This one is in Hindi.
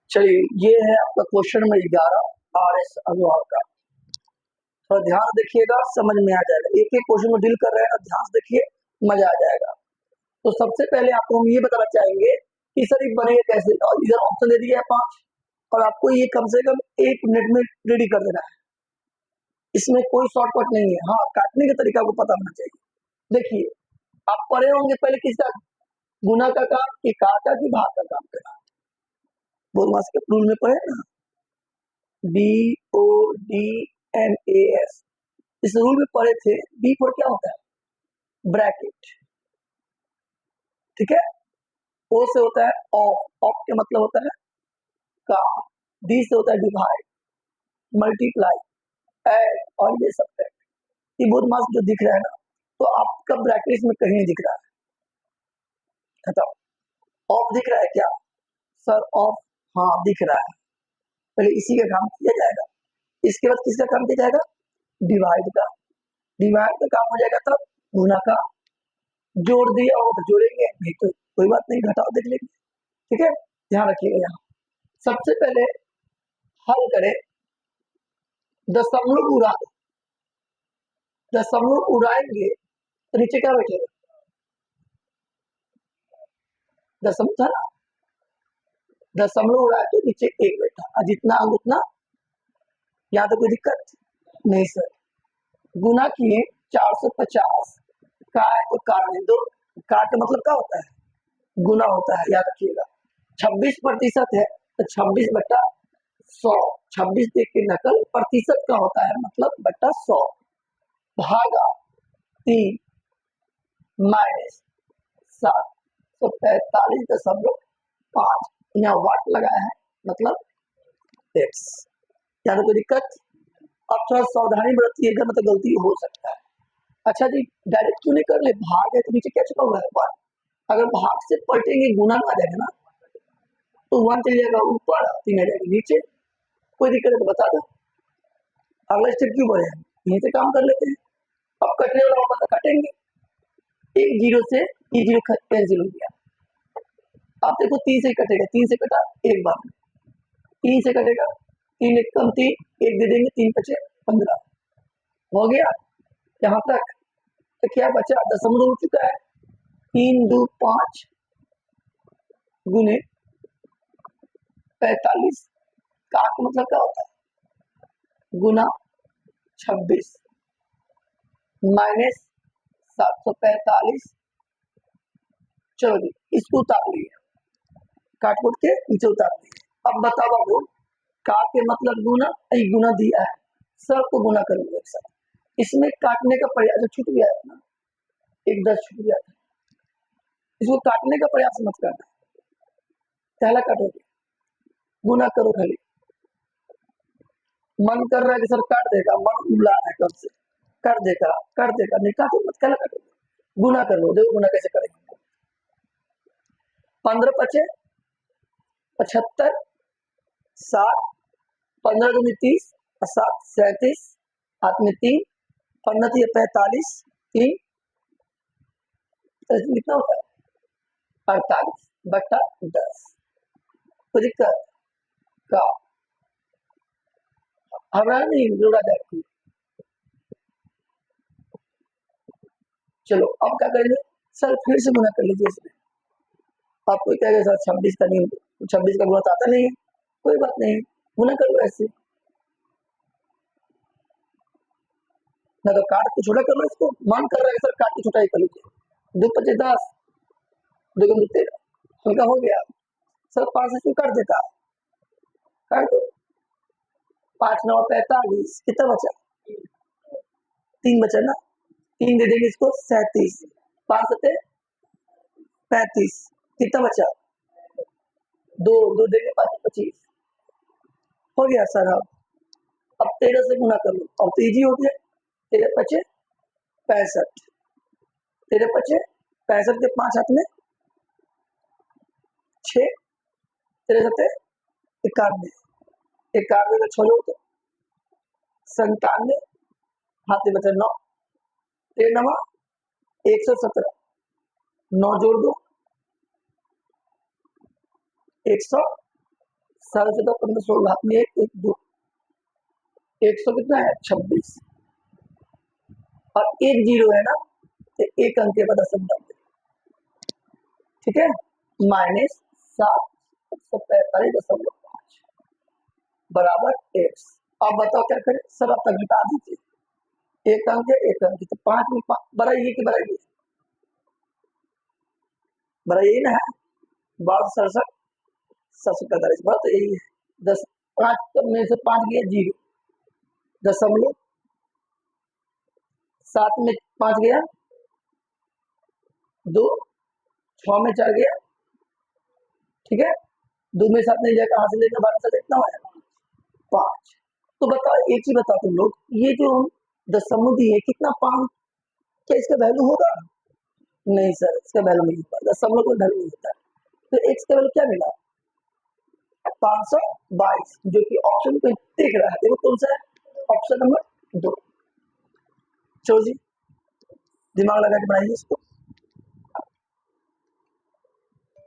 चलिए, ये है आपका क्वेश्चन नंबर 11 RS अनुभाग का। थोड़ा ध्यान देखिएगा, समझ में आ जाएगा। एक एक क्वेश्चन को डील कर रहे हैं ना, ध्यान से देखिए, मजा आ जाएगा। तो सबसे पहले आपको हम ये बताना चाहेंगे कि सर ये बनेगा कैसे। और इधर ऑप्शन दे दिया है 5 और आपको ये कम से कम 1 मिनट में रेडी कर देना है। इसमें कोई शॉर्टकट नहीं है। हाँ, काटने का तरीका आपको पता होना चाहिए। देखिए, आप पढ़े होंगे पहले किसका, गुना का काम कि काटा कि भाग का काम करना। बोधमास के रूल में पढ़े ना, BODMAS, इस रूल में पढ़े थे। बी फॉर क्या होता है, ब्रैकेट, ठीक है। ओ से होता है ऑफ, ऑफ के मतलब होता है काम। डी से होता है डिवाइड, मल्टीप्लाई, ऐड और ये सब। ये बोधमास जो दिख रहा है ना, तो आपका ब्रैकेट में कहीं नहीं दिख रहा है। खत्म। ऑफ दिख रहा है क्या सर, ऑफ, हाँ दिख रहा है। पहले इसी का काम किया जाएगा, इसके बाद किसका काम किया जाएगा, डिवाइड का। डिवाइड का काम हो जाएगा तब गुना का। जोड़ दिया हो तो जोड़ेंगे, नहीं तो कोई बात नहीं, घटाओ देख लेंगे, ठीक है। ध्यान रखिएगा। यहाँ सबसे पहले हल करें, दशमलव उड़ा दो। दशमलव उड़ाएंगे तो नीचे क्या बैठेगा, दशमलव था ना, दशमलव उड़ाए तो नीचे 1 बैठा, और जितना अंग उतना। यहाँ तो कोई दिक्कत नहीं सर। गुना किए 450 का है तो कारण दो, का मतलब क्या होता है, गुना होता है, याद रखिएगा। 26% है तो 26/100, 26 देख के नकल, प्रतिशत का होता है मतलब बट्टा 100, भागा 3 माइनस 745.5। यहाँ वाट लगाया है मतलब एक्स। यहाँ कोई दिक्कत। अब थोड़ा सावधानी बरतिएगा, मतलब गलती हो सकता है। अच्छा जी, डायरेक्ट क्यों नहीं कर ले, भाग है तो नीचे क्या छुपा हुआ है, 1। अगर भाग से पलटेंगे गुना में आ जाएगा ना, तो 1 चल जाएगा ऊपर, 3 आ जाएगा नीचे। कोई दिक्कत है तो बता दो, अगला स्टेप क्यों बढ़े, यहीं से काम कर लेते हैं। अब कटने वाला होगा तो काटेंगे, 1 0 से 1 0 कैंसिल हो गया। अब देखो 3 से कटेगा, 3 से कटा एक बार, 3 से कटेगा, 3 एक कम 3, 1 दे देंगे, 3 बचे 15 हो गया। यहाँ तक तो क्या बचा, दशमलव हो चुका है, 3 2 5 गुने 45 का मतलब क्या होता है, गुना 26 माइनस 745। चलो जी, इसको उतार लिए, काट कुट के नीचे उतार दिए। अब बताओ बाबू, का के मतलब गुना, गुना दिया है, सबको गुना करेंगे एक साथ। इसमें काटने का प्रयास छूट गया है ना, 1 10 छूट गया था, इसको काटने का प्रयास मत करना। पहला काटोगे, गुना करो खाली। मन कर रहा है कि सर काट देगा, मन उबला है कब से, कर देगा नहीं काटो मत, कहला काटोगे, गुना कर लो। देखो गुना कैसे करेंगे, 15 बचे 75, 7 15 दूनी 30 और 7 37, हाथ में 3, 15 3 45, 3 कितना होता है 48/10। तो दिक्कत का हमारा नहीं जोड़ा जाए। चलो अब क्या करेंगे सर, फिर से गुना कर लीजिए इसमें। आप कोई कहेगा सर 26 का नहीं, 26 का गुना आता नहीं है, कोई बात नहीं, गुना कर लो ऐसे, ना तो काट के छोटा कर लो इसको। मन कर रहा है सर काट के छोटा ही कर लीजिए, 2 5 10, 2 2 13, हल्का हो गया सर, 5 से काट देता, काट दो, 5 9 45, कितना बचा, 3 बचा ना, 3 दे देंगे इसको 37, 5 7 35, कितना बचा 2 2 देंगे 5 25 हो गया सर। अब 13 से गुना कर लो, अब तो इजी हो गया। 13 5 65, 13 5 65 के 5 हाथ में 6, 13 7 91, 91 में 6 जोड़ दो 97, हाथ में बचा 9, 13 9 117, 9 जोड़ दो 17 15 16 में एक एक दो 100 कितना है 26 और एक जीरो है ना, तो एक अंक के बाद दशमलव, ठीक है, -745.5 बराबर एक्स। अब बताओ क्या करें सर, अब तक घटा दीजिए, एक अंक है एक अंक, तो 5 में बढ़ाइए कि बढ़ाइए, बढ़ाइए ना है 12 67 745 बात तो यही है। 10 5 में से 5 गया जीरो, दशमलव 7 में 5 गया 2, 6 में 4 गया, ठीक है, 2 में 7 नहीं जाएगा, कहाँ से लेकर 12 से इतना हो जाएगा 5। तो बताओ एक चीज बताओ तुम लोग, ये जो दशमलव दी है कितना 5, क्या इसका वैल्यू होगा? नहीं सर, इसका वैल्यू नहीं होता, दशमलव का वैल्यू नहीं होता है। तो एक्स का वैल्यू क्या मिला 522, जो कि ऑप्शन पे दिख रहा है, देखो कौन सा है, ऑप्शन नंबर 2। चलो जी, दिमाग लगा के बनाइए इसको।